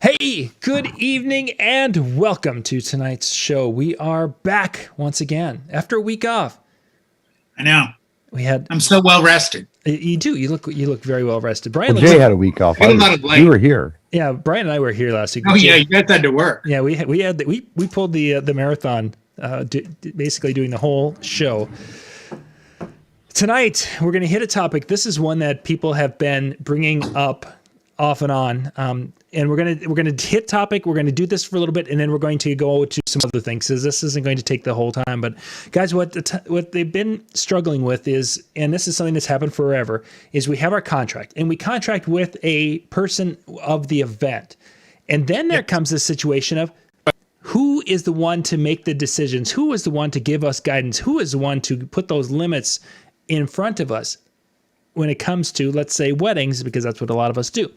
Hey, good evening and welcome to tonight's show. We are back once again after a week off. I know. I'm so well rested. You do. You look very well rested. Brian, Jay had a week off. We were here. Yeah, Brian and I were here last week. Oh yeah, you guys had to work. Yeah, we pulled the marathon, basically doing the whole show. Tonight we're going to hit a topic. This is one that people have been bringing up off and on, and we're gonna hit topic. We're gonna do this for a little bit, and then we're going to go to some other things. Because this isn't going to take the whole time. But guys, what they've been struggling with is, and this is something that's happened forever, is we have our contract, and we contract with a person of the event, and then there comes this situation of who is the one to make the decisions, who is the one to give us guidance, who is the one to put those limits in front of us when it comes to, let's say, weddings, because that's what a lot of us do.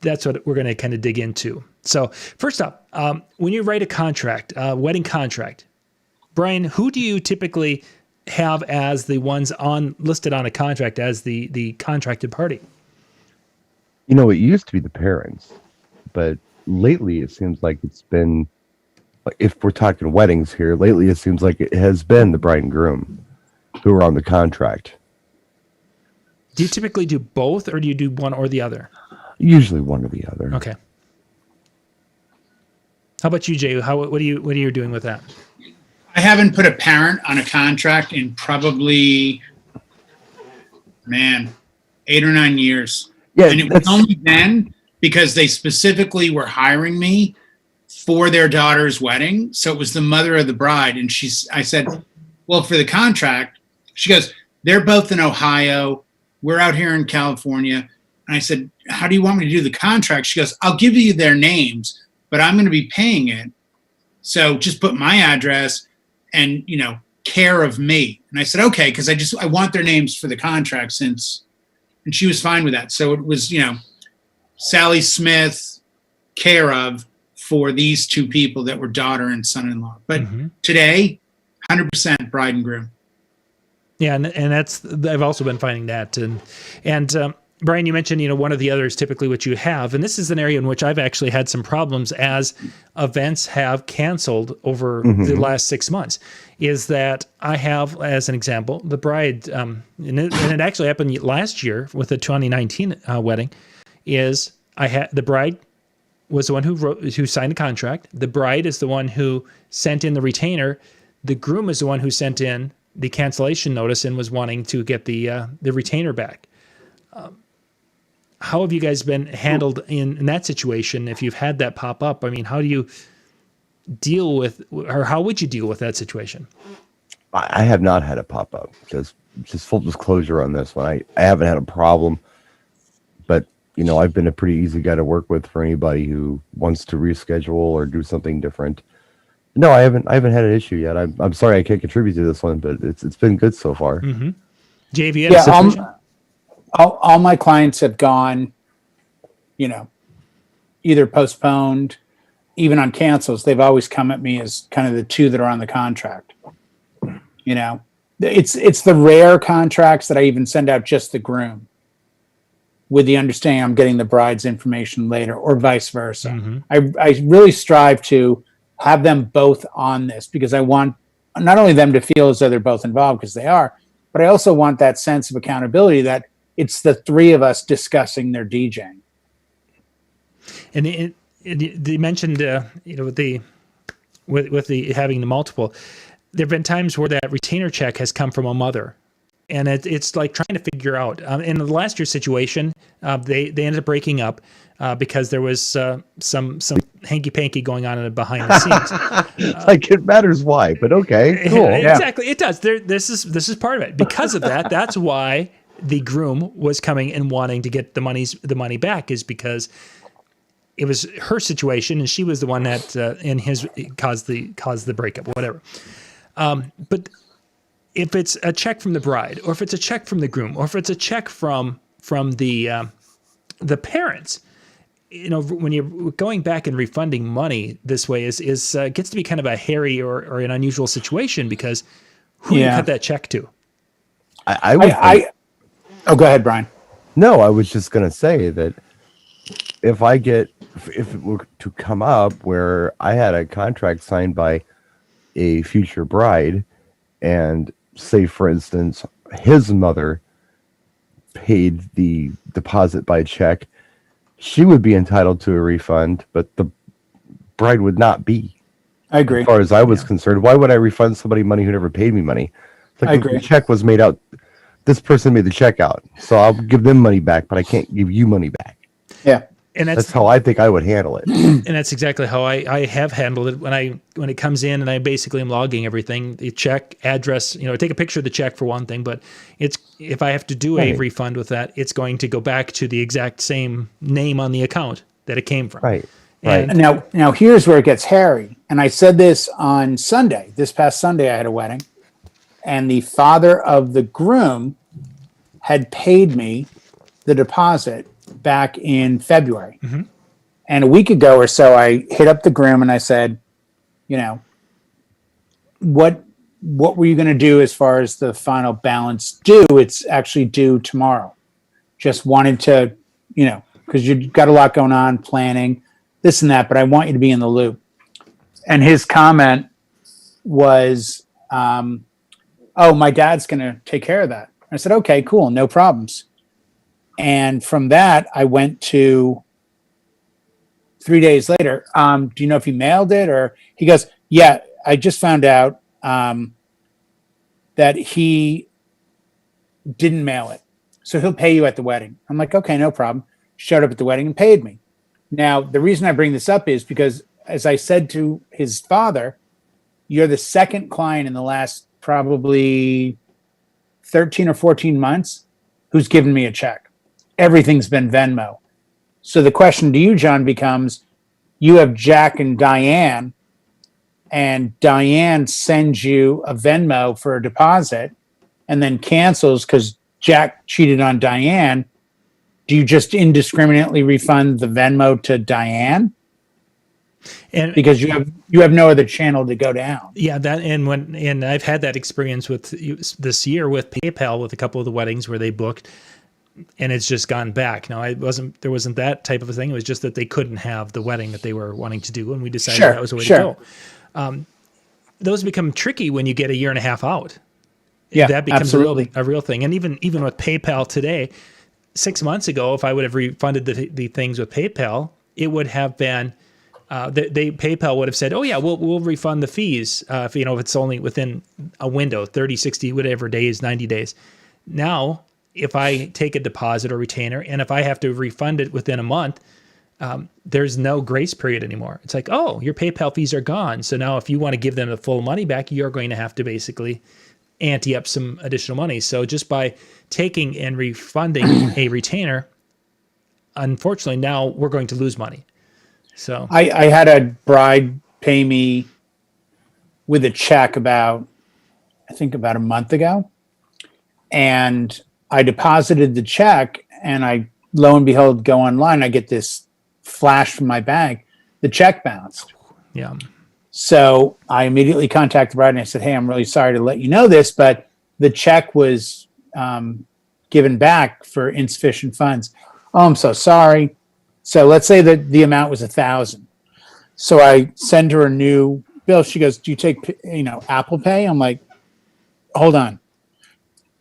That's what we're going to kind of dig into. So first up, when you write a contract, wedding contract, Brian, who do you typically have as the ones listed on a contract as the contracted party? You know, it used to be the parents, but lately it seems like it's been, if we're talking weddings here, lately it seems like it has been the bride and groom who are on the contract. Do you typically do both, or do you do one or the other? Usually one or the other. Okay. How about you, Jay? What are you doing with that? I haven't put a parent on a contract in probably, 8 or 9 years. Yeah, and it was only then because they specifically were hiring me for their daughter's wedding. So it was the mother of the bride, and I said, well, for the contract, she goes, they're both in Ohio. We're out here in California. And I said, how do you want me to do the contract? She goes, I'll give you their names, but I'm going to be paying it. So just put my address and, care of me. And I said, okay, because I want their names for the contract and she was fine with that. So it was, Sally Smith, care of, for these two people that were daughter and son-in-law. But today, 100% bride and groom. Yeah, and I've also been finding that, and Brian, you mentioned one of the others typically what you have, and this is an area in which I've actually had some problems as events have canceled over the last 6 months. Is that I have, as an example, the bride, and it actually happened last year with the 2019 wedding. Is I had the bride was the one who signed the contract. The bride is the one who sent in the retainer. The groom is the one who sent in the cancellation notice and was wanting to get the retainer back. How have you guys been handled in that situation? If you've had that pop up, I mean, how do you deal with, or how would you deal with that situation? I have not had a pop up. Just full disclosure on this one. I haven't had a problem, but I've been a pretty easy guy to work with for anybody who wants to reschedule or do something different. No, I haven't had an issue yet. I'm sorry I can't contribute to this one, but it's been good so far. Mm-hmm. JV, a situation? All my clients have gone, either postponed, even on cancels. They've always come at me as kind of the two that are on the contract. It's the rare contracts that I even send out just the groom, with the understanding I'm getting the bride's information later, or vice versa. Mm-hmm. I really strive to have them both on this because I want not only them to feel as though they're both involved, because they are, but I also want that sense of accountability that it's the three of us discussing their DJing. And they mentioned, with the having the multiple, there have been times where that retainer check has come from a mother. And it's like trying to figure out. In the last year's situation, they ended up breaking up because there was some hanky-panky going on behind the scenes. Like it matters why, but okay, cool. Exactly, it does. This is part of it. Because of that, that's why the groom was coming and wanting to get the money back, is because it was her situation and she was the one that caused the breakup, whatever. But if it's a check from the bride, or if it's a check from the groom, or if it's a check from the parents, when you're going back and refunding money this way is gets to be kind of a hairy or an unusual situation, because who do you cut that check to? Oh, go ahead, Brian. No, I was just going to say that if I get if it were to come up where I had a contract signed by a future bride, and say, for instance, his mother paid the deposit by check, she would be entitled to a refund, but the bride would not be. I agree. As far as I was concerned, why would I refund somebody money who never paid me money? It's like, I if agree. the check was made out, this person made the check out, so I'll give them money back, but I can't give you money back. Yeah. And That's how I think I would handle it. and that's exactly how I have handled it when it comes in, and I basically am logging everything, the check address, I take a picture of the check for one thing, but it's, if I have to do a Right. refund with that, it's going to go back to the exact same name on the account that it came from. Right. And Now here's where it gets hairy. And I said this on Sunday. This past Sunday, I had a wedding, and the father of the groom had paid me the deposit back in February. Mhm. And a week ago or so, I hit up the groom and I said, what were you going to do as far as the final balance due? It's actually due tomorrow. Just wanted to, because you've got a lot going on, planning this and that, but I want you to be in the loop. And his comment was, oh, my dad's going to take care of that. I said, okay, cool, no problems. And from that, I went to 3 days later. Do you know if he mailed it? Or he goes, yeah, I just found out that he didn't mail it. So he'll pay you at the wedding. I'm like, okay, no problem. Showed up at the wedding and paid me. Now, the reason I bring this up is because, as I said to his father, you're the second client in the last probably 13 or 14 months who's given me a check. Everything's been Venmo. So the question to you, John, becomes, you have Jack and Diane sends you a Venmo for a deposit and then cancels because Jack cheated on Diane. Do you just indiscriminately refund the Venmo to Diane? And Because you have no other channel to go down. yeah, and I've had that experience with this year with PayPal with a couple of the weddings where they booked, and it's just gone back. Now, there wasn't that type of a thing. It was just that they couldn't have the wedding that they were wanting to do, and we decided that was the way to go. Those become tricky when you get a year and a half out. Yeah, that becomes absolutely. a real thing. And even with PayPal today, 6 months ago, if I would have refunded the things with PayPal, it would have been PayPal would have said, oh yeah, we'll refund the fees if it's only within a window, 30, 60, whatever days, 90 days. Now, if I take a deposit or retainer, and if I have to refund it within a month, there's no grace period anymore. It's like, oh, your PayPal fees are gone. So now if you want to give them the full money back, you're going to have to basically ante up some additional money. So just by taking and refunding a retainer, unfortunately, now we're going to lose money. So I had a bride pay me with a check about a month ago, and I deposited the check, and I, lo and behold, go online. I get this flash from my bank. The check bounced. yeah. So I immediately contacted the bride and I said, hey, I'm really sorry to let you know this, but the check was given back for insufficient funds. Oh, I'm so sorry. So let's say that the amount was $1,000. So I send her a new bill. She goes, do you take, Apple Pay? I'm like, hold on.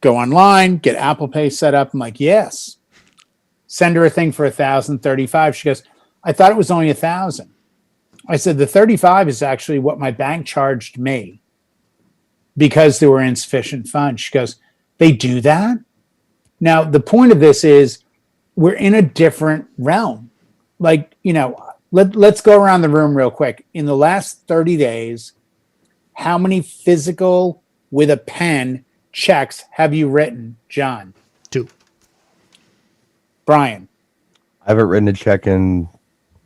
Go online, get Apple Pay set up. I'm like, yes. Send her a thing for $1,035. She goes, I thought it was only $1,000. I said, the 35 is actually what my bank charged me because there were insufficient funds. She goes, they do that? Now, the point of this is we're in a different realm. Like, let's go around the room real quick. In the last 30 days, how many physical with a pen checks have you written, John? 2. Brian? I haven't written a check in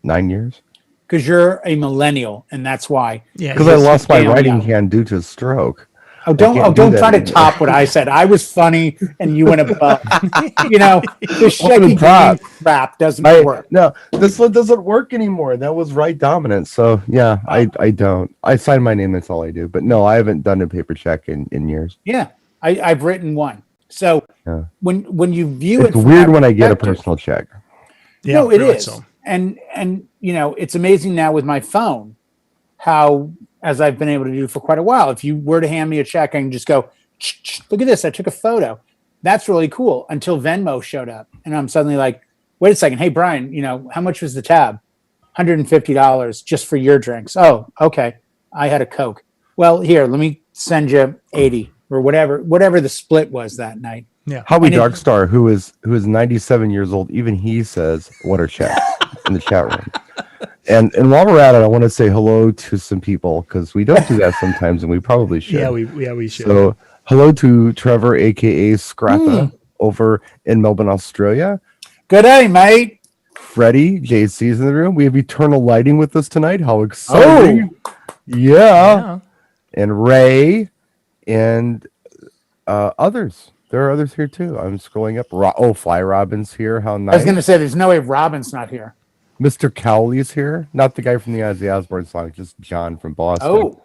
9 years. Because you're a millennial, and that's why. Yeah. Because I lost my damn writing young. hand due to a stroke. Oh, don't that try to anymore. top what I said. I was funny, and you went above. This shaky top. crap doesn't work. No, this one doesn't work anymore. That was right dominant. So yeah, I don't. I sign my name. That's all I do. But no, I haven't done a paper check in years. Yeah, I've written one. So Yeah. when you view It's it, from weird that when I get a perspective- personal check. Yeah, No, it very much is. so. and it's amazing now with my phone how, as I've been able to do for quite a while, if you were to hand me a check, I can just go, look at this, I took a photo. That's really cool, until Venmo showed up, and I'm suddenly like, wait a second, hey Brian, how much was the tab? $150 just for your drinks. Oh, okay, I had a Coke. Well, here, let me send you 80 or whatever the split was that night. Yeah. Howie Darkstar, who is 97 years old, even he says, "What a check" in the chat room. And while we're at it, I want to say hello to some people, because we don't do that sometimes, and we probably should. Yeah, we should. So hello to Trevor, aka Scrappa, over in Melbourne, Australia. Good day, mate. Freddie, JC's in the room. We have Eternal Lighting with us tonight. How exciting! Yeah. And Ray and others. There are others here too. I'm scrolling up. Fly Robin's here. How nice. I was going to say, there's no way Robin's not here. Mr. Cowley's here. Not the guy from the Ozzy Osbourne song, just John from Boston. Oh.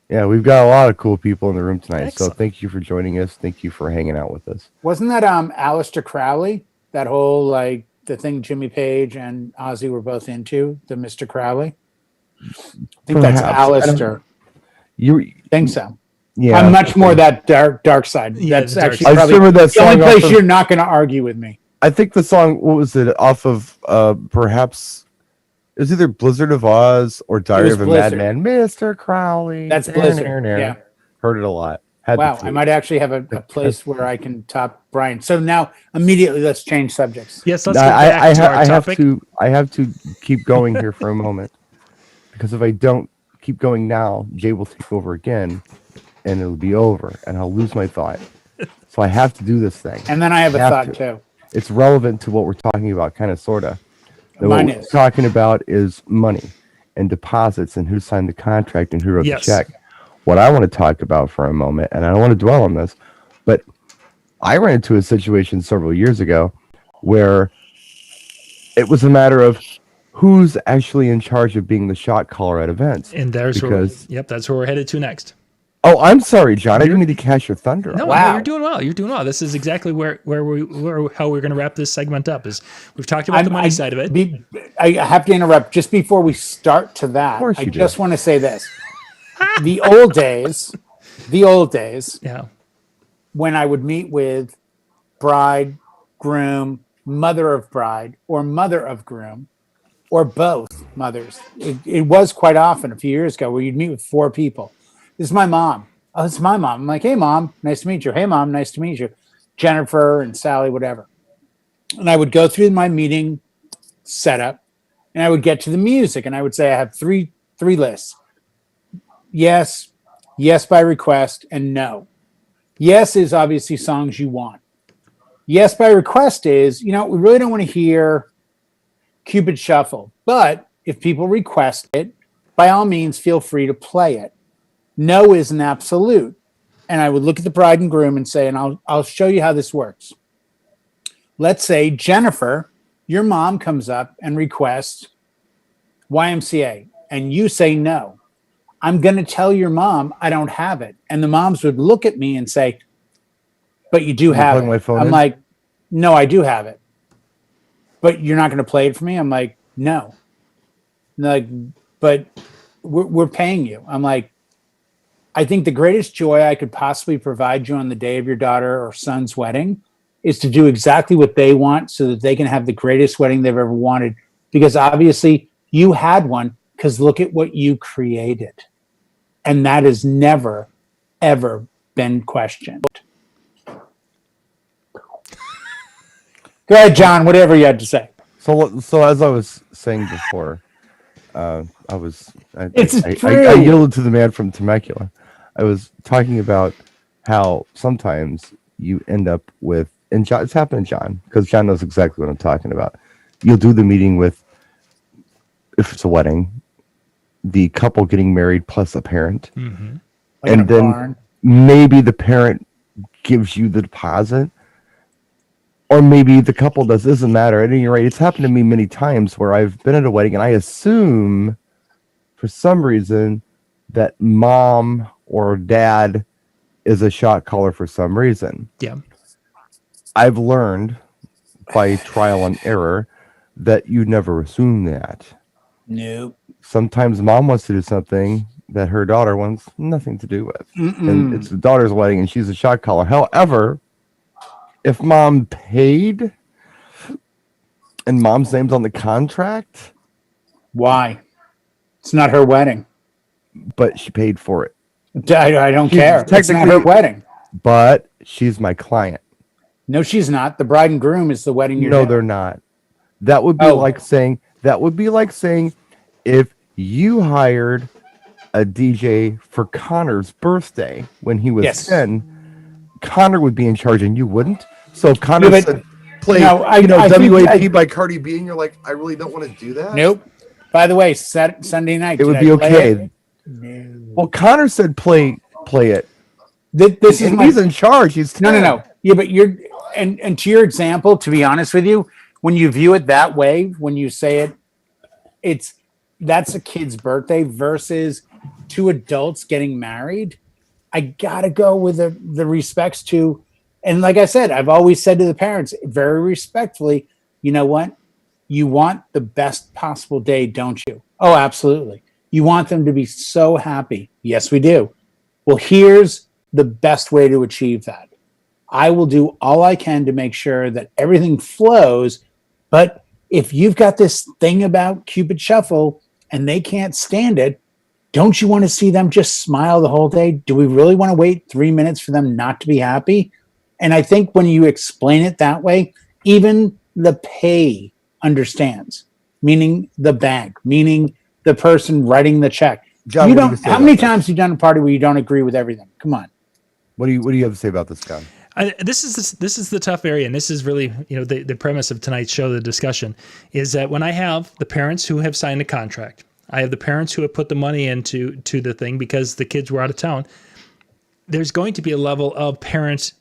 Yeah, we've got a lot of cool people in the room tonight. Excellent. So thank you for joining us. Thank you for hanging out with us. Wasn't that Aleister Crowley? That whole, like, the thing Jimmy Page and Ozzy were both into, the Mr. Crowley? I think that's Aleister. You think so. Yeah. I'm much more that dark side. Yeah, That's the dark actually side. probably that the only song place off of- you're not going to argue with me. I think the song, what was it, off of perhaps it was either Blizzard of Oz or Diary was of a Blizzard. Madman. Mr. Crowley. That's Blizzard. Yeah. Heard it a lot. Had Wow, to. I might actually have a place where I can top Brian. So now immediately let's change subjects. Yes, let's get back to our topic. I have to keep going here for a moment, because if I don't keep going now, Jay will take over again, and it'll be over, and I'll lose my thought. So I have to do this thing. And then I have a thought too. It's relevant to what we're talking about, kind of, sort of. Mine What we're is. talking about is money and deposits and who signed the contract and who wrote Yes. the check. What I want to talk about for a moment, and I don't want to dwell on this, but I ran into a situation several years ago where it was a matter of who's actually in charge of being the shot caller at events. And that's Because- that's where we're headed to next. Oh, I'm sorry, John. I didn't mean to catch your thunder. No, Wow. you're doing well. You're doing well. This is exactly how we're going to wrap this segment up. Is we've talked about the money side of it. I have to interrupt just before we start to that. course I you do. just want to say this. The old days, Yeah. when I would meet with bride, groom, mother of bride, or mother of groom, or both mothers. It was quite often a few years ago where you'd meet with four people. This is my mom. Oh, it's my mom. I'm like, hey, mom, nice to meet you. Hey, mom, nice to meet you. Jennifer and Sally, whatever. And I would go through my meeting setup, and I would get to the music, and I would say I have three lists. Yes, yes by request, and no. Yes is obviously songs you want. Yes by request is, we really don't want to hear Cupid Shuffle, but if people request it, by all means, feel free to play it. No is an absolute. And I would look at the bride and groom and say, and I'll show you how this works. Let's say, Jennifer, your mom comes up and requests YMCA, and you say no. I'm going to tell your mom I don't have it. And the moms would look at me and say, but you do have plug my it. phone I'm in? like, no, I do have it. But you're not going to play it for me? I'm like, no. And they're like, but we're paying you. I'm like, I think the greatest joy I could possibly provide you on the day of your daughter or son's wedding is to do exactly what they want so that they can have the greatest wedding they've ever wanted. Because obviously you had one, because look at what you created. And that has never, ever been questioned. Go ahead, John, whatever you had to say. So as I was saying before, I true. yielded to the man from Temecula. I was talking about how sometimes you end up with, and John, it's happened to John, because John knows exactly what I'm talking about. You'll do the meeting with, if it's a wedding, the couple getting married plus a parent. Mm-hmm. Like in And a then barn. maybe the parent gives you the deposit, or maybe the couple does. It doesn't matter. At any rate, it's happened to me many times where I've been at a wedding and I assume for some reason that mom or dad is a shot caller for some reason. Yeah. I've learned by trial and error that you never assume that. Nope. Sometimes mom wants to do something that her daughter wants nothing to do with. And it's the daughter's wedding and she's a shot caller. However, if mom paid and mom's name's on the contract, Why? It's not her wedding. but she paid for it. I don't care. It's not her wedding. But she's my client. No, she's not. The bride and groom is the wedding. No, they're not. That would be like saying if you hired a DJ for Connor's birthday when he was 10, Connor would be in charge and you wouldn't. So if Connor said play WAP by Cardi B and you're like, I really don't want to do that. Nope. By the way, Sunday night it would be okay. No. Well, Connor said play it. This is he's in charge. He's 10. No. Yeah, but you're and to your example, to be honest with you, when you view it that way, when you say that's a kid's birthday versus two adults getting married. I gotta go with the respects to, and like I said, I've always said to the parents very respectfully, you know what? You want the best possible day, don't you? Oh, absolutely. You want them to be so happy. Yes, we do. Well, here's the best way to achieve that. I will do all I can to make sure that everything flows. But if you've got this thing about Cupid Shuffle and they can't stand it, don't you want to see them just smile the whole day? Do we really want to wait 3 minutes for them not to be happy? And I think when you explain it that way, even the pay understands, meaning the bank, meaning the person writing the check. John, you don't. How many times have you done a party where you don't agree with everything? Come on. What do you have to say about this, John? This is the tough area, and this is really the premise of tonight's show. The discussion is that when I have the parents who have signed a contract, I have the parents who have put the money into the thing because the kids were out of town. There's going to be a level of parent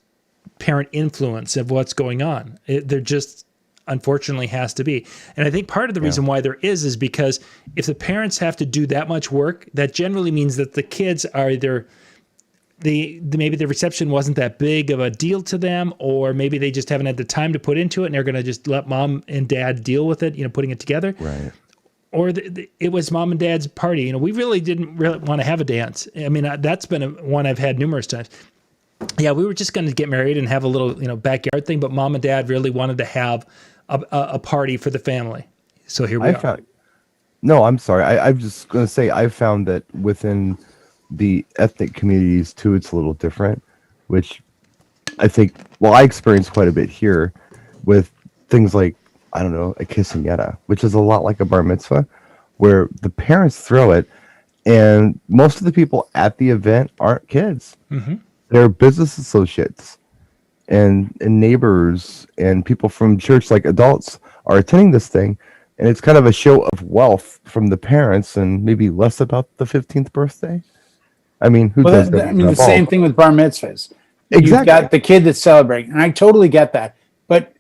influence of what's going on. There just unfortunately has to be. And I think part of the reason why there is because if the parents have to do that much work, that generally means that the kids are either maybe the reception wasn't that big of a deal to them, or maybe they just haven't had the time to put into it and they're going to just let mom and dad deal with it, putting it together. Right. Or it was mom and dad's party. We really didn't want to have a dance. I mean, that's been one I've had numerous times. Yeah, we were just going to get married and have a little, backyard thing, but mom and dad really wanted to have a party for the family. So here we are. No, I'm sorry. I'm just going to say I found that within the ethnic communities too, it's a little different, which I think, I experienced quite a bit here with things like, I don't know, a quinceañera, which is a lot like a bar mitzvah, where the parents throw it, and most of the people at the event aren't kids. Mm-hmm. They're business associates and neighbors and people from church, like adults, are attending this thing, and it's kind of a show of wealth from the parents and maybe less about the 15th birthday. I mean, who does that? I mean, the same thing with bar mitzvahs. Exactly. You've got the kid that's celebrating, and I totally get that. But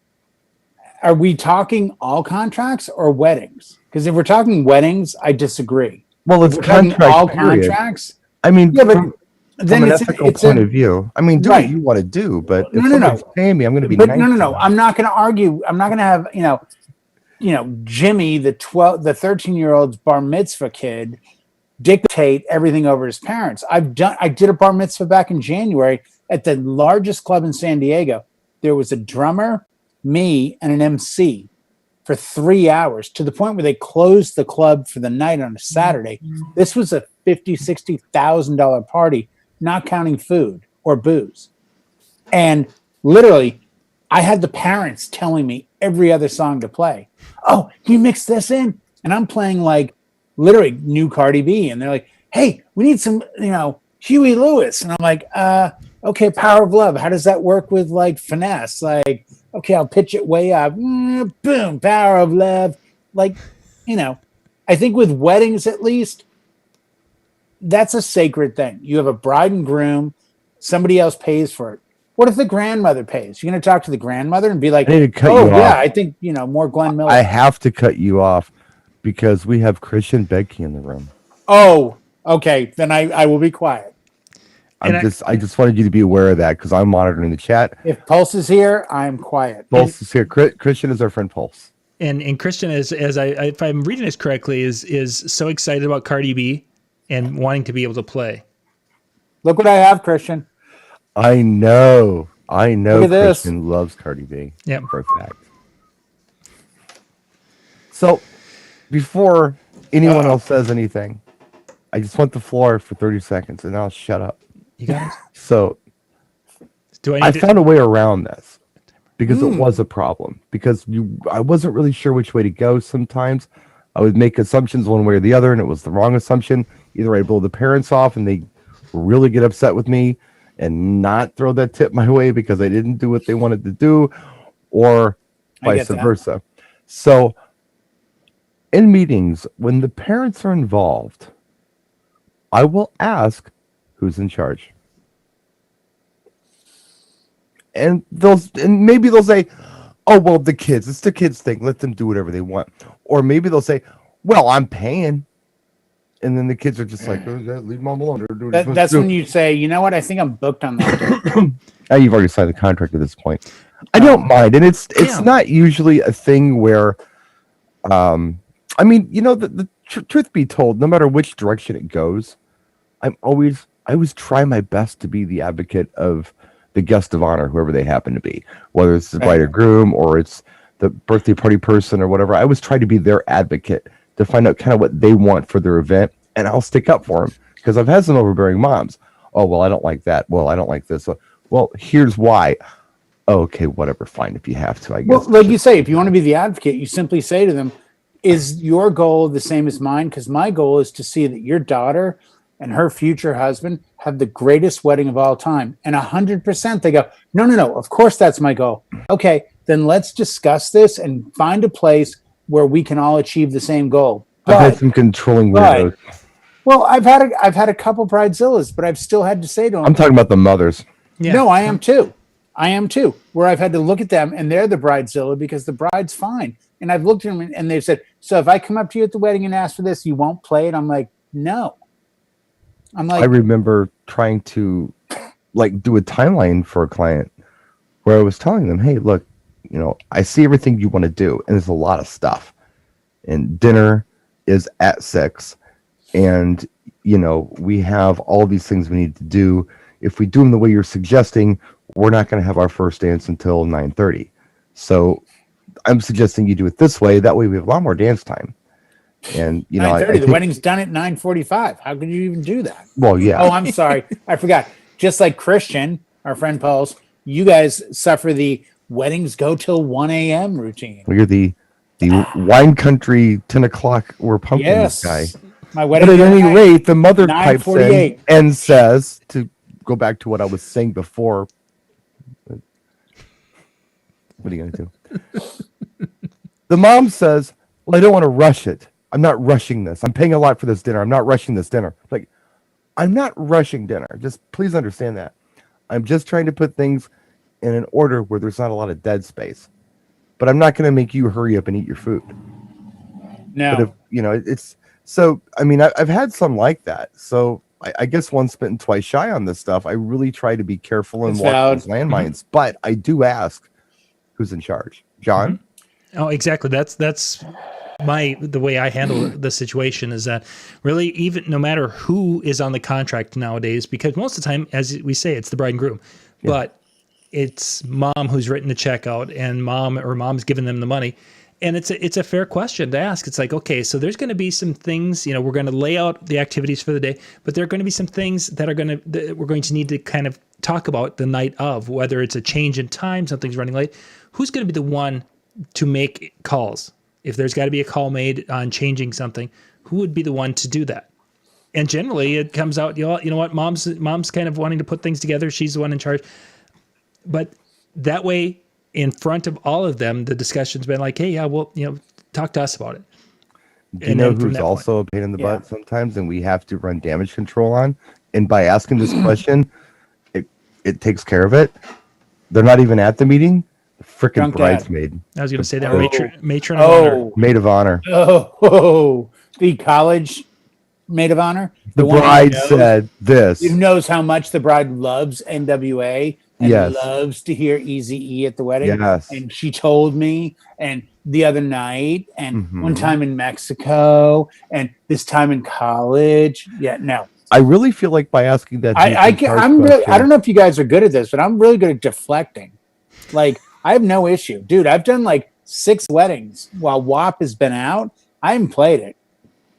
are we talking all contracts or weddings? Because if we're talking weddings, I disagree. Well, it's all contracts. I mean, yeah, but then from an ethical point of view, I mean, do what you want to do, but if someone's paying me, I'm going to be nice. No. I'm not going to argue. I'm not going to have Jimmy, the 13-year-old's bar mitzvah kid, dictate everything over his parents. I did a bar mitzvah back in January at the largest club in San Diego. There was a drummer, me, and an MC for 3 hours, to the point where they closed the club for the night on a Saturday. This was a $50,000-$60,000 party, not counting food or booze. And literally, I had the parents telling me every other song to play. Oh, can you mix this in? And I'm playing like literally new Cardi B. And they're like, hey, we need some, Huey Lewis. And I'm like, okay, Power of Love. How does that work with like finesse? Like, okay, I'll pitch it way up. Boom, Power of Love. Like, I think with weddings, at least, that's a sacred thing. You have a bride and groom. Somebody else pays for it. What if the grandmother pays? You're going to talk to the grandmother and be like, I think, more Glenn Miller. I have to cut you off because we have Christian Bedke in the room. Oh, okay. Then I will be quiet. I just wanted you to be aware of that because I'm monitoring the chat. If Pulse is here, I'm quiet. Pulse is here. Christian is our friend Pulse. And Christian, if I'm reading this correctly, is so excited about Cardi B and wanting to be able to play. Look what I have, Christian. I know Look at this. Christian loves Cardi B. Yep. For a fact. So before anyone else says anything, I just want the floor for 30 seconds and I'll shut up. You got it? So Do I found a way around this because it was a problem. Because I wasn't really sure which way to go sometimes. I would make assumptions one way or the other, and it was the wrong assumption. Either I blow the parents off and they really get upset with me and not throw that tip my way because I didn't do what they wanted to do, or vice versa. So in meetings, when the parents are involved, I will ask who's in charge. And maybe they'll say, oh, well, the kids, it's the kids thing. Let them do whatever they want. Or maybe they'll say, well, I'm paying. And then the kids are just like, leave mom alone. That's when you say, you know what? I think I'm booked on that. You've already signed the contract at this point. I don't mind. And it's not usually a thing where, I mean, you know, the truth be told, no matter which direction it goes, I always try my best to be the advocate of the guest of honor, whoever they happen to be, whether it's the bride or groom or it's the birthday party person or whatever. I always try to be their advocate to find out kind of what they want for their event, and I'll stick up for them because I've had some overbearing moms. Oh, well, I don't like that. Well, I don't like this. Well, here's why. Oh, okay, whatever, fine if you have to, I guess. Well, like you say, if you want to be the advocate, you simply say to them, is your goal the same as mine? Because my goal is to see that your daughter and her future husband have the greatest wedding of all time. And 100% they go, no, of course that's my goal. Okay, then let's discuss this and find a place where we can all achieve the same goal. I've had some controlling weirdos. Well, I've had a couple bridezillas, but I've still had to say to them. I'm talking about the mothers. Yeah. No, I am too. Where I've had to look at them and they're the bridezilla because the bride's fine. And I've looked at them and they've said, so if I come up to you at the wedding and ask for this, you won't play it? I'm like, no. I remember trying to do a timeline for a client where I was telling them, hey, look, you know, I see everything you want to do, and there's a lot of stuff. And dinner is at 6, and you know, we have all these things we need to do. If we do them the way you're suggesting, we're not going to have our first dance until 9:30. So I'm suggesting you do it this way. That way we have a lot more dance time. And you know, 9:30. The wedding's done at 9:45. How could you even do that? Well, yeah. Oh, I'm sorry, I forgot. Just like Christian, our friend Paul's, you guys suffer the weddings go till 1 a.m. routine. Well, you're the wine country 10 o'clock. We're pumping this guy. My wedding. But at any rate, the mother pipes in 9:48 and says, to go back to what I was saying before. What are you going to do? The mom says, well, I don't want to rush it. I'm not rushing this. I'm paying a lot for this dinner. I'm not rushing this dinner. Like, I'm not rushing dinner. Just please understand that. I'm just trying to put things in an order where there's not a lot of dead space. But I'm not going to make you hurry up and eat your food. No. But if, you know, it's so, I mean, I've had some like that. So I guess once bitten, twice shy on this stuff. I really try to be careful and watch those landmines. But I do ask who's in charge. John? Oh, exactly. That's the way I handle the situation is that really, even no matter who is on the contract nowadays, because most of the time, as we say, it's the bride and groom, but it's mom who's written the check out and mom's giving them the money. And it's a fair question to ask. It's like, okay, so there's going to be some things, you know, we're going to lay out the activities for the day, but there are going to be some things that we're going to need to kind of talk about the night of, whether it's a change in time, something's running late. Who's going to be the one to make calls? If there's got to be a call made on changing something, who would be the one to do that? And generally it comes out, you know what, mom's kind of wanting to put things together. She's the one in charge. But that way, in front of all of them, the discussion's been like, hey, yeah, well, you know, talk to us about it. Do you know who's also a pain in the butt sometimes and we have to run damage control on? And by asking this question, it takes care of it. They're not even at the meeting. Freaking bridesmaid. I was going to say that matron of honor. Maid of honor. The college maid of honor. The bride said this. Who knows how much the bride loves NWA and Yes. loves to hear Easy E at the wedding. Yes. And she told me, and the other night, and Mhm. one time in Mexico, and this time in college. Yeah, no. I really feel like by asking that, I'm really, I don't know if you guys are good at this, but I'm really good at deflecting. Like, I have no issue. Dude, I've done like 6 weddings while WAP has been out. I haven't played it.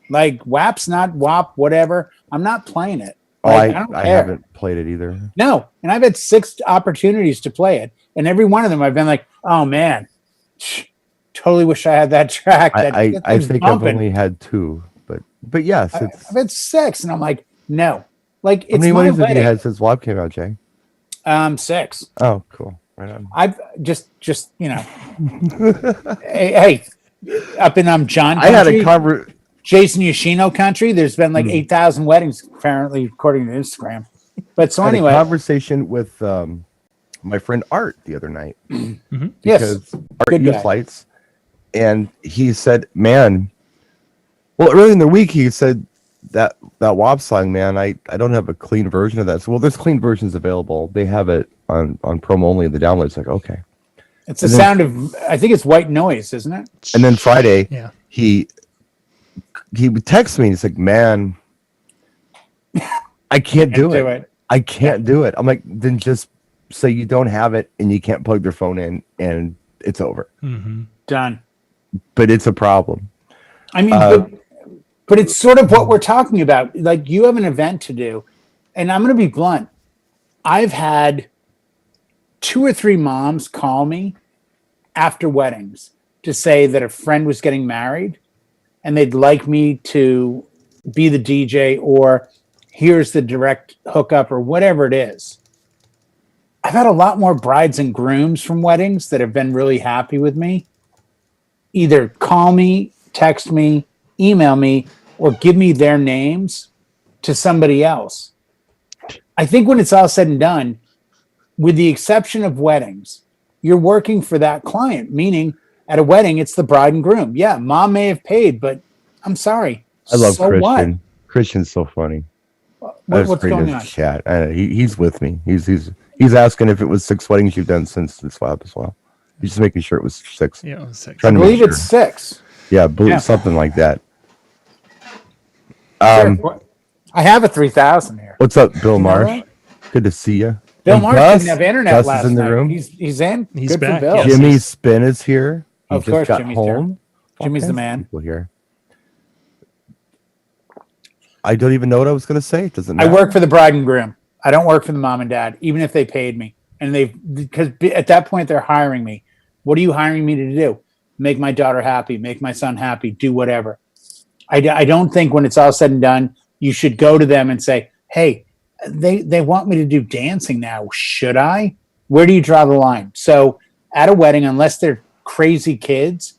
Like, WAP's not WAP, whatever. I'm not playing it. Like, I don't care. haven't played it either. No. And I've had 6 opportunities to play it. And every one of them I've been like, oh man, totally wish I had that track. I think I've only had 2, but yes, I've had 6, and I'm like, no. Like, how it's many my weddings have you wedding. had since WAP came out, Jay? 6. Oh, cool. Right on. I've just hey, up in John I had country, a Jason Yoshino country, there's been like 8,000 weddings apparently, according to Instagram. But so anyway, conversation with my friend Art the other night. Mhm. Because Art Good used guy. lights, and he said, "Man, well, early in the week he said that WAP song, man, I don't have a clean version of that. So, well, there's clean versions available. They have it on promo only. The download. It's like, okay." it's the sound of, I think it's white noise, isn't it? And then Friday, Yeah. he would text me. He's like, "Man, I can't do it. I can't do it." I'm like, "Then just say you don't have it and you can't plug their phone in, and it's over." Mm-hmm. Done. But it's a problem. I mean, but it's sort of what we're talking about. Like, you have an event to do, and I'm going to be blunt. I've had 2 or 3 moms call me after weddings to say that a friend was getting married and they'd like me to be the DJ, or here's the direct hookup, or whatever it is. I've had a lot more brides and grooms from weddings that have been really happy with me. Either call me, text me, email me, or give me their names to somebody else. I think when it's all said and done, with the exception of weddings, you're working for that client, meaning at a wedding, it's the bride and groom. Yeah, mom may have paid, but I'm sorry. I love so Christian. What? Christian's so funny. What's going on? Chat. He's with me. He's asking if it was 6 weddings you've done since this lab as well. He's just making sure it was 6. Yeah, it was 6. I Trying to make believe sure. it's 6. Yeah, something like that. Sure. I have a 3000 here. What's up, Bill You know Marsh? that? Good to see you. Bill And Marsh Gus? didn't have internet Gus last is in the night. room. He's in. He's Good back, for Bill. yes. Jimmy Spin is here. He Of just course, got Jimmy's home. Jimmy's the All kinds of man. people here. I don't even know what I was going to say. It doesn't I matter. work for the bride and groom. I don't work for the mom and dad, even if they paid me. And because at that point they're hiring me. What are you hiring me to do? Make my daughter happy, make my son happy, do whatever. I don't think when it's all said and done, you should go to them and say, hey, they want me to do dancing now. Should I? Where do you draw the line? So at a wedding, unless they're crazy kids,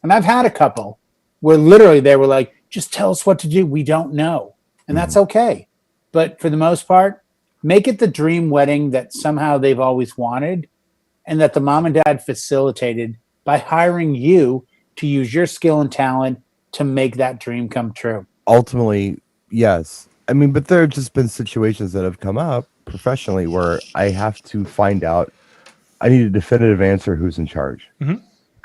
and I've had a couple where literally they were like, just tell us what to do. We don't know. And that's okay. But for the most part, make it the dream wedding that somehow they've always wanted, and that the mom and dad facilitated by hiring you to use your skill and talent to make that dream come true. Ultimately, yes. I mean, but there have just been situations that have come up professionally where I have to find out. I need a definitive answer who's in charge. Mm-hmm.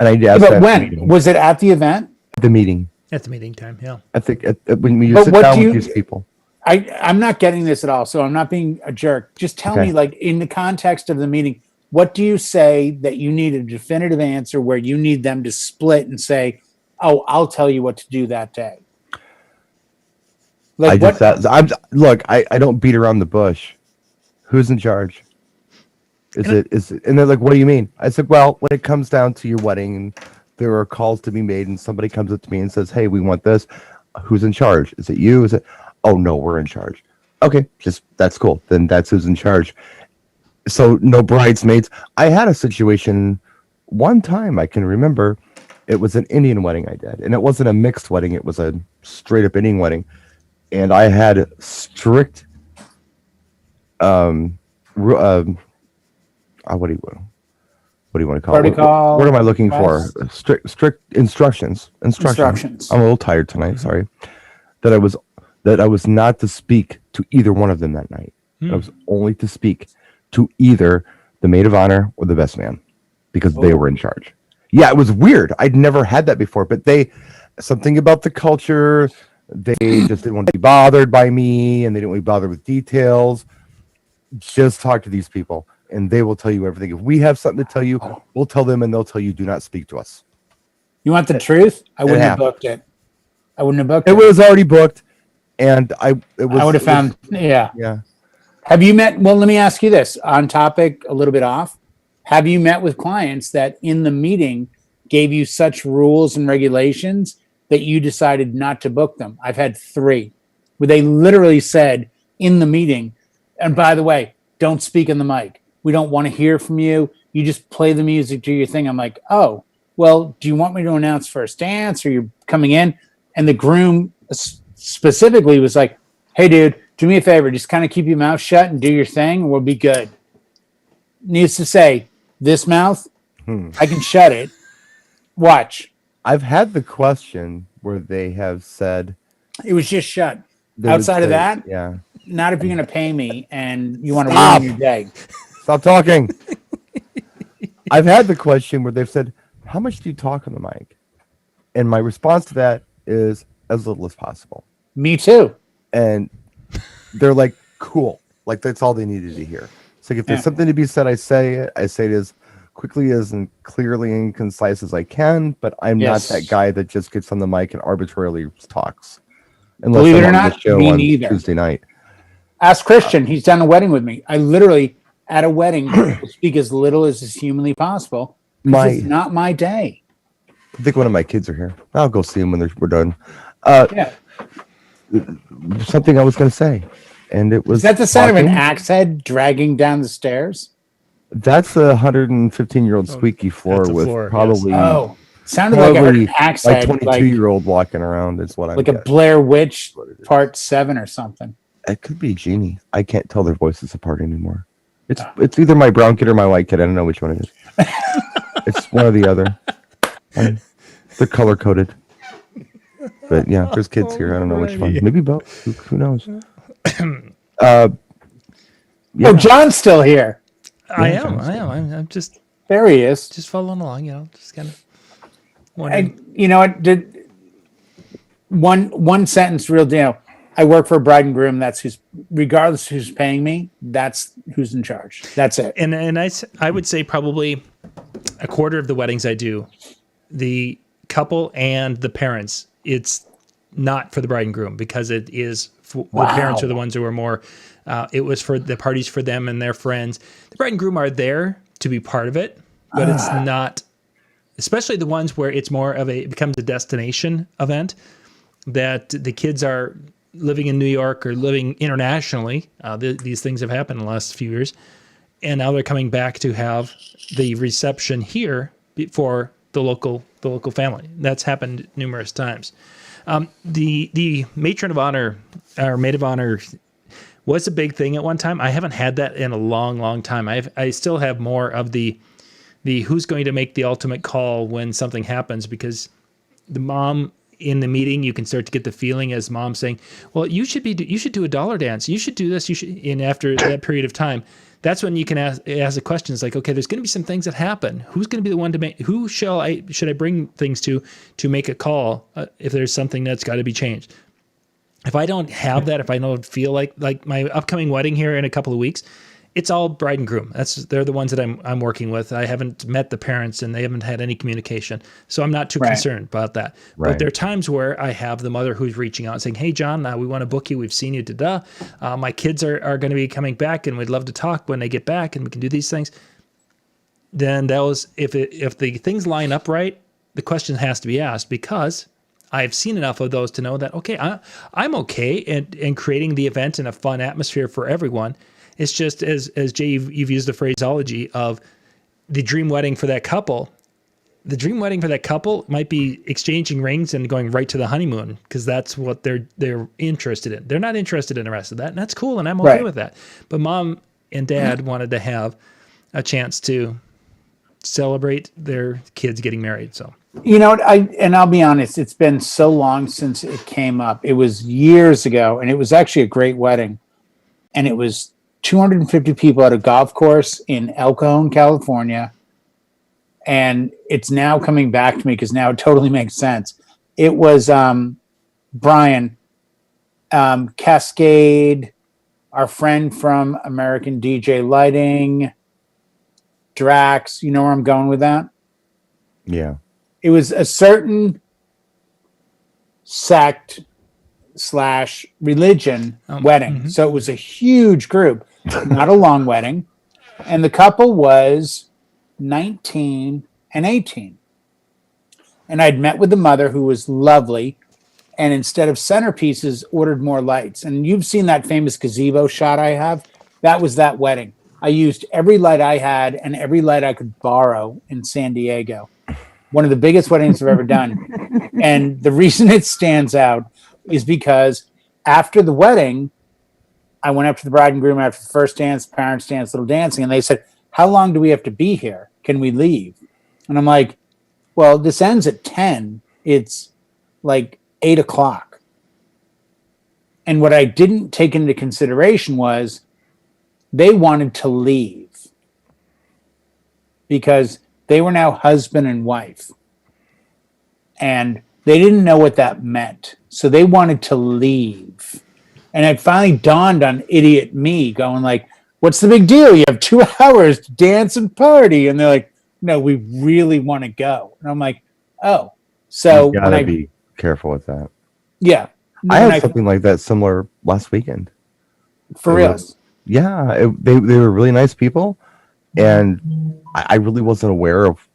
And I need to ask But that when? Was it at the event? at the meeting. At the meeting time, yeah. I think when you But sit what down do with you- these people. I'm not getting this at all, so I'm not being a jerk. Just tell Okay. me, like, in the context of the meeting, what do you say that you need a definitive answer where you need them to split and say, oh, I'll tell you what to do that day? Like, I don't beat around the bush. Who's in charge? Is it? And they're like, what do you mean? I said, well, when it comes down to your wedding and there are calls to be made and somebody comes up to me and says, hey, we want this. Who's in charge? Is it you? Is it? Oh no, we're in charge. Okay, that's cool. Then that's who's in charge. So no bridesmaids. I had a situation one time I can remember. It was an Indian wedding I did, and it wasn't a mixed wedding. It was a straight up Indian wedding, and I had strict what do you want to call it? Protocol, What am I looking for? request? Strict instructions. Instructions. I'm a little tired tonight. Sorry. That I was not to speak to either one of them that night. I was only to speak to either the maid of honor or the best man, because they were in charge. Yeah, it was weird. I'd never had that before, but something about the culture, they just didn't want to be bothered by me, and they didn't want to be bothered with details. Just talk to these people, and they will tell you everything. If we have something to tell you, we'll tell them, and they'll tell you, do not speak to us. You want the truth? I wouldn't have booked it. I wouldn't have booked it. It was already booked, and I would have found, yeah. Yeah. Have you met, well, let me ask you this, on topic, a little bit off. Have you met with clients that in the meeting gave you such rules and regulations that you decided not to book them? I've had 3 where they literally said in the meeting, and by the way, don't speak in the mic. We don't want to hear from you. You just play the music, do your thing. I'm like, oh, well, do you want me to announce first dance, or you're coming in? And the groom specifically was like, hey, dude, do me a favor. Just kind of keep your mouth shut and do your thing, and we'll be good. Needs to say, this mouth, I can shut it. Watch. I've had the question where they have said, it was just shut. Outside of that, yeah, not if you're going to pay me and you want to ruin your day. Stop talking. I've had the question where they've said, how much do you talk on the mic? And my response to that is as little as possible. Me too. And they're like, cool. Like, that's all they needed to hear. So if there's something to be said, I say it as quickly as and clearly and concise as I can, but I'm not that guy that just gets on the mic and arbitrarily talks. Unless Believe I'm it or on not, the show me on neither. Tuesday night. Ask Christian. He's done a wedding with me. I literally, at a wedding, will speak as little as is humanly possible. It's not my day. I think one of my kids are here. I'll go see them when we're done. Something I was going to say, and it was. Is that the sound of an axe head dragging down the stairs? That's a 115-year-old squeaky floor with probably. Yes. Oh, sounded like an axe head, 22-year-old walking around. Is what I'm like a Blair Witch Part 7 or something. It could be Genie. I can't tell their voices apart anymore. It's either my brown kid or my white kid. I don't know which one it is. It's one or the other. They're color coded. But yeah, there's kids here. I don't know which one. Maybe both. Who knows? Oh, John's still here. I am. I'm just. There he is. Just following along. Just kind of. You know what? One sentence, real deal. I work for a bride and groom. That's regardless who's paying me, that's who's in charge. That's it. And I would say probably a quarter of the weddings I do, the couple and the parents, it's not for the bride and groom, because it is the parents are the ones who are more. It was for the parties for them and their friends. The bride and groom are there to be part of it, but it's not. Especially the ones where it's more of it becomes a destination event, that the kids are living in New York or living internationally. These things have happened in the last few years, and now they're coming back to have the reception here for the local family. That's happened numerous times. The matron of honor or maid of honor was a big thing at one time. I haven't had that in a long time. I still have more of the who's going to make the ultimate call when something happens, because the mom in the meeting, you can start to get the feeling as mom saying, well, you should do a dollar dance. You should do this. And after that period of time, that's when you can ask the questions like, okay, there's going to be some things that happen. Who's going to be the one to make, should I bring things to make a call if there's something that's got to be changed? If I don't have that, if I don't feel like my upcoming wedding here in a couple of weeks, it's all bride and groom. They're the ones that I'm working with. I haven't met the parents and they haven't had any communication. So I'm not too concerned about that. Right. But there are times where I have the mother who's reaching out and saying, hey, John, we want to book you. We've seen you. My kids are going to be coming back and we'd love to talk when they get back and we can do these things. Then if the things line up right, the question has to be asked, because I've seen enough of those to know that, okay, I'm okay in creating the event in a fun atmosphere for everyone. It's just, as Jay, you've used the phraseology of the dream wedding for that couple. The dream wedding for that couple might be exchanging rings and going right to the honeymoon, because that's what they're interested in. They're not interested in the rest of that, and that's cool, and I'm okay with that. But mom and dad wanted to have a chance to celebrate their kids getting married. So, you know, I'll be honest, it's been so long since it came up. It was years ago, and it was actually a great wedding, and it was 250 people at a golf course in El Cajon, California. And it's now coming back to me because now it totally makes sense. It was Brian, Cascade, our friend from American DJ Lighting, Drax. You know where I'm going with that? Yeah. It was a certain sect / religion wedding. So it was a huge group, not a long wedding. And the couple was 19 and 18. And I'd met with the mother, who was lovely, and instead of centerpieces, ordered more lights. And you've seen that famous gazebo shot I have. That was that wedding. I used every light I had and every light I could borrow in San Diego. One of the biggest weddings I've ever done. And the reason it stands out is because after the wedding, I went up to the bride and groom after the first dance, parents dance, little dancing, and they said, "How long do we have to be here? Can we leave?" And I'm like, well, this ends at 10. It's like 8 o'clock. And what I didn't take into consideration was they wanted to leave because they were now husband and wife. And they didn't know what that meant. So they wanted to leave. And it finally dawned on idiot me going like, what's the big deal? You have 2 hours to dance and party. And they're like, no, we really want to go. And I'm like, oh. So you gotta be careful with that. Yeah. I had something like that similar last weekend. For real? Yeah. They were really nice people. And I really wasn't aware of.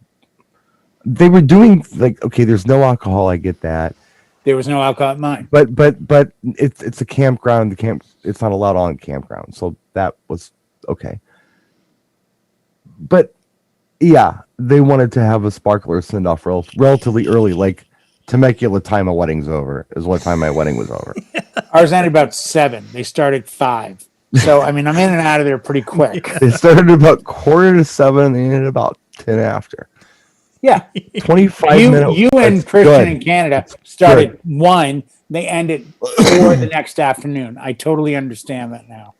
They were doing like, okay, there's no alcohol. I get that. There was no alcohol at mine. But it's a campground. It's not allowed on campground. So that was okay. But yeah, they wanted to have a sparkler send off relatively early, like Temecula time of wedding's over is what time my wedding was over. Ours ended about 7. They started 5. So I mean, I'm in and out of there pretty quick. They started about 6:45 and they ended about 10 after. Yeah. 25 minutes. You and Christian in Canada started 1. They ended 4 the next afternoon. I totally understand that now.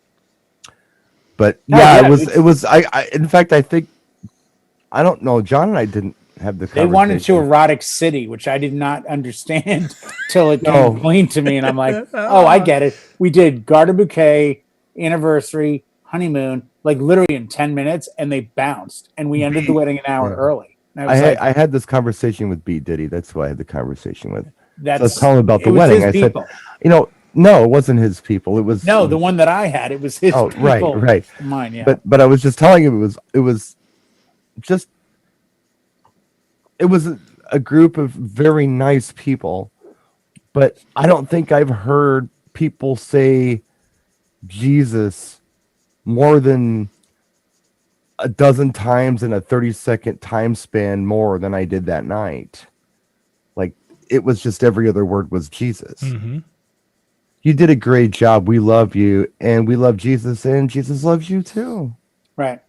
But yeah, it was. I in fact, I think, I don't know. John and I didn't have the conversation. They wanted to erotic city, which I did not understand till it came clean to me. And I'm like, oh, I get it. We did garter bouquet, anniversary, honeymoon, like literally in 10 minutes, and they bounced. And we ended the wedding an hour early. I had this conversation with B. Diddy. That's who I had the conversation with. So I was telling him about the wedding. I said, no, it wasn't his people. It was the one that I had. It was his people. Right. Mine, yeah. But I was just telling him it was a group of very nice people, but I don't think I've heard people say Jesus more than a dozen times in a 30-second time span more than I did that night. Like, it was just every other word was Jesus. Mm-hmm. You did a great job. We love you, and we love Jesus, and Jesus loves you too. Right.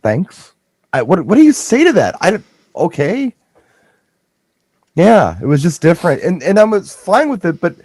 Thanks. What do you say to that? Okay. Yeah, it was just different, and I was fine with it, but.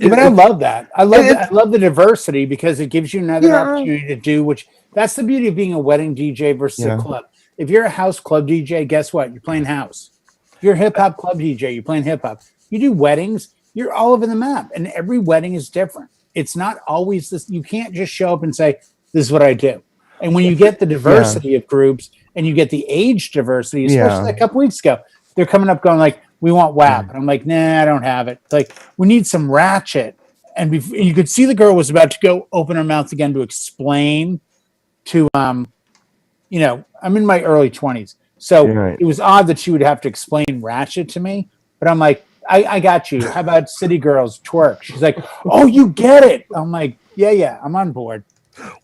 I love that. I love the diversity because it gives you another opportunity to do that's the beauty of being a wedding DJ versus a club. If you're a house club DJ, guess what? You're playing house. If you're a hip hop club DJ, you're playing hip hop. You do weddings, you're all over the map, and every wedding is different. It's not always this. You can't just show up and say, "This is what I do." And when you get the diversity of groups and you get the age diversity, especially a couple weeks ago, they're coming up going like, we want WAP. And I'm like, nah, I don't have it. It's like, we need some ratchet. And you could see the girl was about to go open her mouth again to explain to, I'm in my early 20s. So it was odd that she would have to explain ratchet to me. But I'm like, I got you. How about City Girls twerk? She's like, oh, you get it. I'm like, yeah, I'm on board.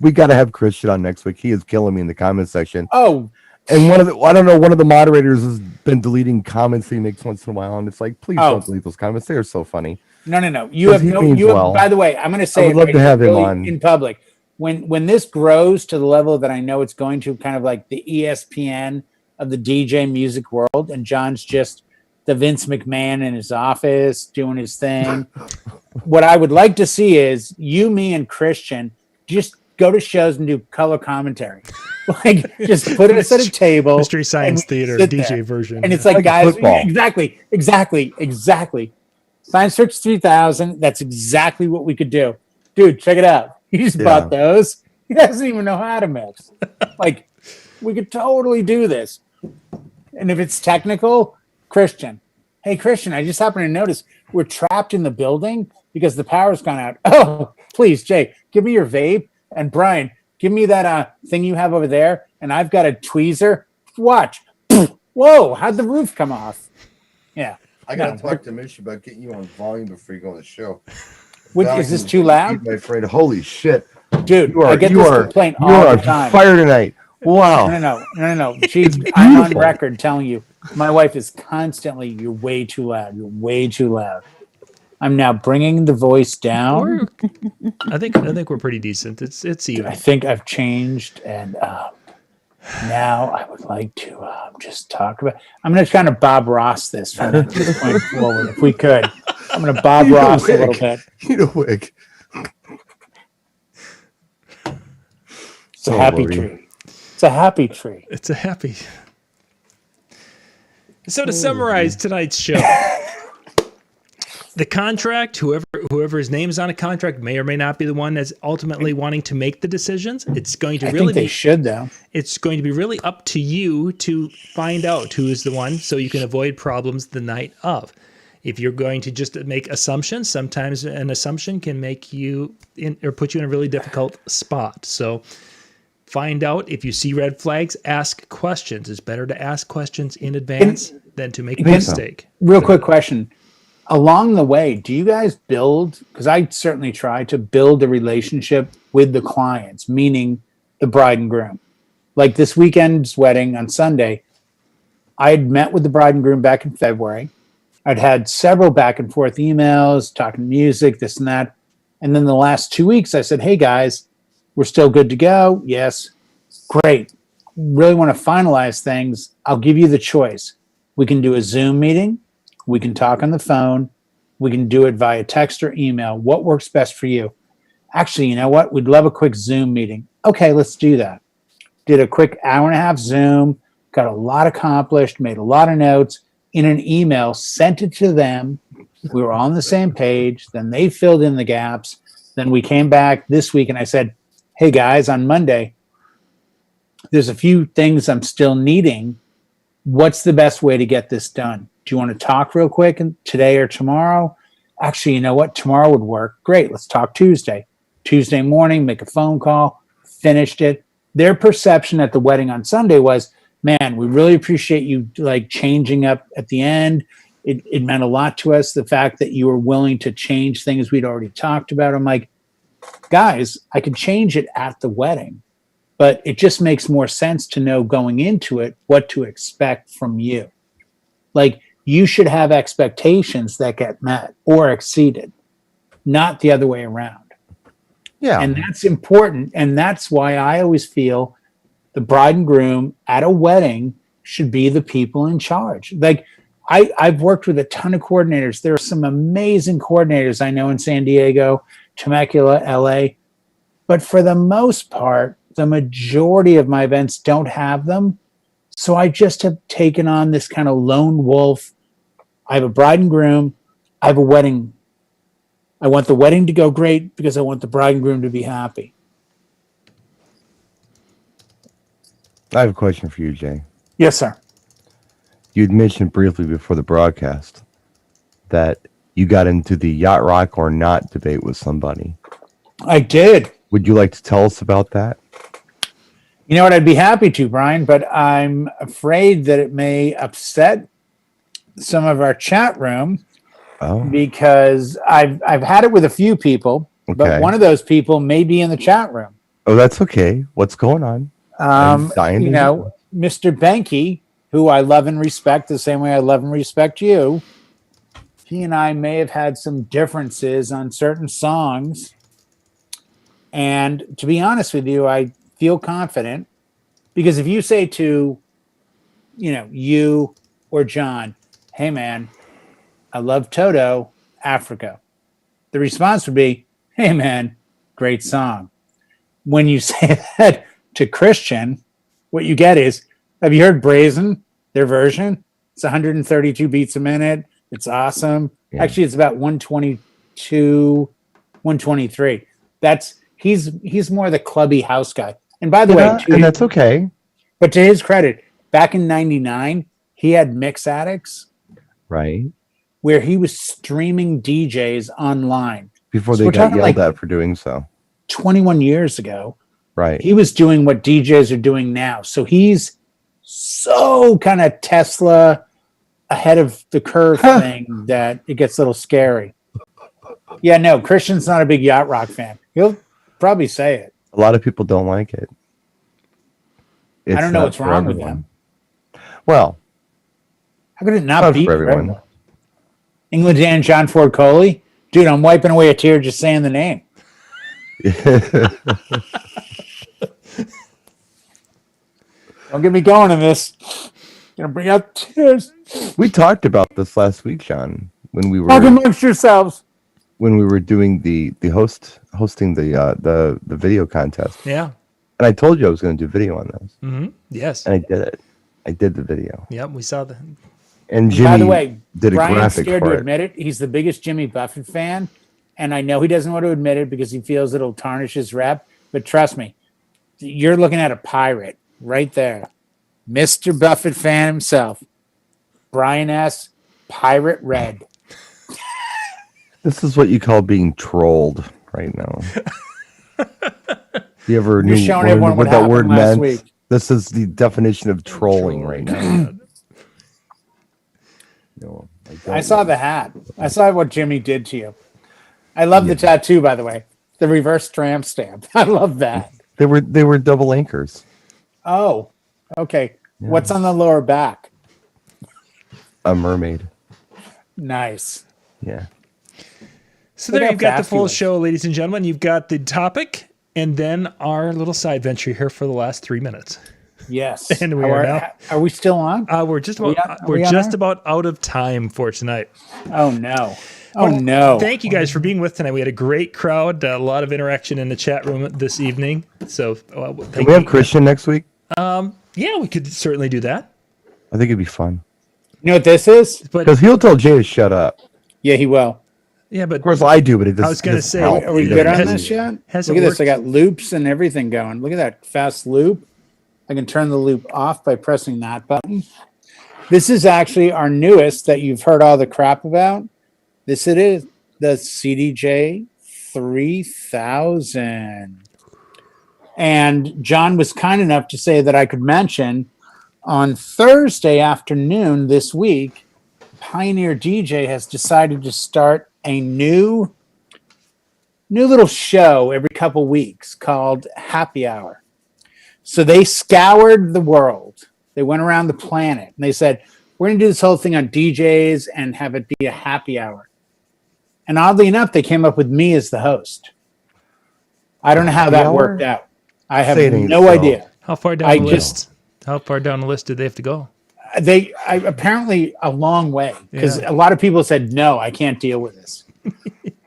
We got to have Christian on next week. He is killing me in the comment section. Oh, and one of the moderators has been deleting comments he makes once in a while, and it's like, please don't delete those comments. They are so funny. No. You have. By the way, I'm going to say, I would love to have him on in public. When this grows to the level that I know it's going to, kind of like the ESPN of the DJ music world, and John's just the Vince McMahon in his office doing his thing. what I would like to see is you, me, and Christian just go to shows and do color commentary. Like, just put us at a table. Mystery Science and we Theater sit DJ there. version. And it's Like like, guys, football. exactly. Science Search 3000, that's exactly what we could do. Dude, check it out. He just bought those. He doesn't even know how to mix. Like, we could totally do this. And if it's technical, Christian. Hey, Christian, I just happened to notice we're trapped in the building because the power's gone out. Oh, please, Jay, give me your vape. And Brian, give me that thing you have over there. And I've got a tweezer. Watch. Whoa, how'd the roof come off? Yeah. I got to talk to Mish about getting you on volume before you go on the show. Is this too loud? My friend, holy shit. Dude, I get this complaint you all are the time. fire tonight. Wow. No. Geez, I'm on record telling you, my wife is constantly, you're way too loud. You're way too loud. I'm now bringing the voice down. I think we're pretty decent. It's even. I think I've changed, and now I would like to just talk about. I'm going to kind of Bob Ross this from this point forward, if we could. I'm going to Bob Ross a little bit. You know, Wick. It's a happy tree. It's a happy tree. It's a happy. So to summarize tonight's show, the contract, whoever's name is on a contract may or may not be the one that's ultimately wanting to make the decisions. It's going to I really think they should, though. It's going to be really up to you to find out who is the one so you can avoid problems the night of. If you're going to just make assumptions, sometimes an assumption can make you or put you in a really difficult spot. So find out if you see red flags, ask questions. It's better to ask questions in advance than to make a mistake. Real quick question. Along the way, do you guys build, because I certainly try to build a relationship with the clients, meaning the bride and groom. Like this weekend's wedding on Sunday, I had met with the bride and groom back in February. I'd had several back and forth emails, talking music, this and that. And then the last 2 weeks, I said, hey guys, we're still good to go. Yes. Great. Really want to finalize things. I'll give you the choice. We can do a Zoom meeting. We can talk on the phone. We can do it via text or email. What works best for you? Actually, you know what? We'd love a quick Zoom meeting. Okay, let's do that. Did a quick hour and a half Zoom, got a lot accomplished, made a lot of notes in an email, sent it to them. We were on the same page. Then they filled in the gaps. Then we came back this week and I said, hey guys, on Monday, there's a few things I'm still needing. What's the best way to get this done? Do you want to talk real quick today or tomorrow? Actually, you know what? Tomorrow would work. Great. Let's talk Tuesday. Tuesday morning, make a phone call, finished it. Their perception at the wedding on Sunday was, man, we really appreciate you like changing up at the end. It meant a lot to us. The fact that you were willing to change things we'd already talked about. I'm like, guys, I could change it at the wedding, but it just makes more sense to know going into it what to expect from you. Like, you should have expectations that get met or exceeded, not the other way around. Yeah. And that's important. And that's why I always feel the bride and groom at a wedding should be the people in charge. Like, I've worked with a ton of coordinators. There are some amazing coordinators I know in San Diego, Temecula, LA. But for the most part, the majority of my events don't have them. So I just have taken on this kind of lone wolf. I have a bride and groom. I have a wedding. I want the wedding to go great because I want the bride and groom to be happy. I have a question for you, Jay. Yes, sir. You'd mentioned briefly before the broadcast that you got into the yacht rock or not debate with somebody. I did. Would you like to tell us about that? You know what? I'd be happy to, Brian, but I'm afraid that it may upset some of our chat room because I've had it with a few people, but one of those people may be in the chat room. Oh, that's okay. What's going on? You know, Mr. Benke, who I love and respect the same way I love and respect you, he and I may have had some differences on certain songs. And to be honest with you, I feel confident because if you say to, you know, you or John, hey man, I love Toto, Africa. the response would be, "Hey man, great song." When you say that to Christian, what you get is, have you heard Brazen, their version? It's 132 beats a minute. It's awesome. Yeah. Actually, it's about 122, 123. He's more the clubby house guy. And by the way, and that's okay. but to his credit, back in '99, he had Mix Addicts, Right. where he was streaming DJs online. Before So they we're got talking yelled like at for doing so. 21 years ago. Right. He was doing what DJs are doing now. So he's so kind of Tesla ahead of the curve thing that it gets a little scary. Yeah, no, Christian's not a big yacht rock fan. He'll probably say it. A lot of people don't like it. I don't know not what's for wrong with everyone. them. Well, How could it not not be for for everyone. everyone? England Dan, John Ford Coley. Dude, I'm wiping away a tear just saying the name. Don't get me going in this. Gonna bring out tears. We talked about this last week, John, when we Talk were amongst yourselves. doing the hosting the video contest. Yeah. And I told you I was going to do video on those. Mm-hmm. Yes. And I did it. I did the video. Yep. We saw the. And Jimmy By the way, did a Brian's graphic scared for to it. admit it. He's the biggest Jimmy Buffett fan, and I know he doesn't want to admit it because he feels it'll tarnish his rep. But trust me, you're looking at a pirate right there, Mr. Buffett fan himself, Brian S. Pirate Red. This is what you call being trolled right now. You ever knew showing everyone what what that word happened last meant? week. This is the definition of trolling right now. No, don't I saw know. the hat. I saw what Jimmy did to you. I love the tattoo, by the way, the reverse tramp stamp. I love that. They were double anchors. Oh, okay. Yeah. What's on the lower back? A mermaid. Nice. Yeah. So Look there how you've got the fast he full was. show, ladies and gentlemen. You've got the topic and then our little side venture here for the last 3 minutes. Yes. And we How are now- Are we still on? We're just Are we about on- are we on just there? about out of time for tonight. Oh no. Oh Well, no. Thank you guys for being with tonight. We had a great crowd, a lot of interaction in the chat room this evening. So Can thank we have you. Christian next week? Yeah, we could certainly do that. I think it'd be fun. You know what this is? But Because he'll tell Jay to shut up. Yeah, he will. yeah, but Of course, I do, but it doesn't. I was gonna say, help. Are we He good on doesn't this do it. yet? has Look it at this. I worked? got loops and everything going. Look at that fast loop. I can turn the loop off by pressing that button. This is actually our newest that you've heard all the crap about. This it is, the CDJ 3000. And John was kind enough to say that I could mention on Thursday afternoon this week, Pioneer DJ has decided to start a new little show every couple weeks called Happy Hour. So they scoured the world. They went around the planet and they said, we're going to do this whole thing on DJs and have it be a happy hour. And oddly enough, they came up with me as the host. I don't know how Happy that hour? worked out. I have Say it ain't no so. idea. how far down I the just- list? How far down the list did they have to go? I apparently a long way because Yeah. a lot of people said, no, I can't deal with this.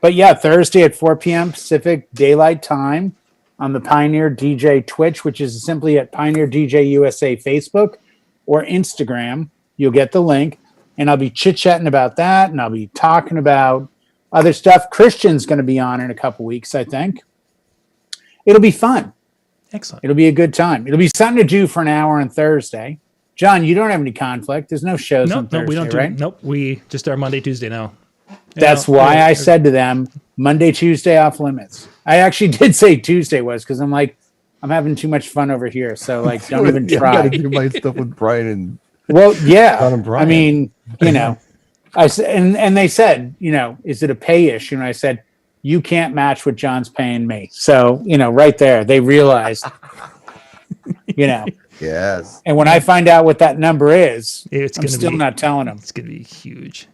But yeah, Thursday at 4 p.m. Pacific Daylight Time on the Pioneer DJ Twitch, which is simply at Pioneer DJ USA Facebook or Instagram. You'll get the link, and I'll be chit-chatting about that, and I'll be talking about other stuff. Christian's going to be on in a couple weeks, I think. It'll be fun. Excellent. It'll be a good time. It'll be something to do for an hour on Thursday. John, you don't have any conflict. There's no shows on Nope, Thursday, nope, we don't do right? it. Nope, we just are Monday, Tuesday now. That's Yeah, why yeah, I said to them, Monday, Tuesday off limits. I actually did say Tuesday was because I'm like, I'm having too much fun over here. So like, don't even Yeah, I try. gotta do my stuff with Brian and Well, yeah. John and Brian. I mean, you know, I said, and they said, you know, is it a pay issue? And I said, you can't match what John's paying me. So, you know, right there, they realized, you know, yes. and when I find out what that number is, It's I'm gonna still be not telling them. It's gonna be huge.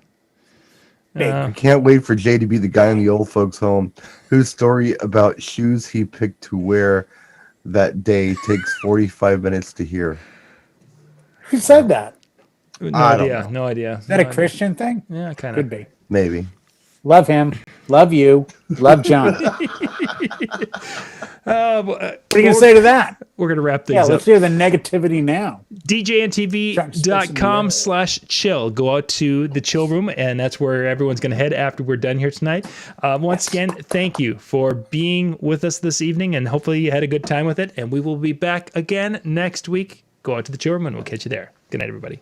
Big. I can't wait for Jay to be the guy in the old folks' home whose story about shoes he picked to wear that day takes 45 minutes to hear. Who said that? No I don't idea. know. No idea. Is that a Christian thing? Yeah, kind Could of. be. Maybe. Love him. Love you. Love John. What are you going to say to that? We're going to wrap things Yeah, up. let's hear the negativity now. DJNTV.com/chill. Go out to the chill room, and that's where everyone's going to head after we're done here tonight. Once again, thank you for being with us this evening, and hopefully you had a good time with it. And we will be back again next week. Go out to the chill room, and we'll catch you there. Good night, everybody.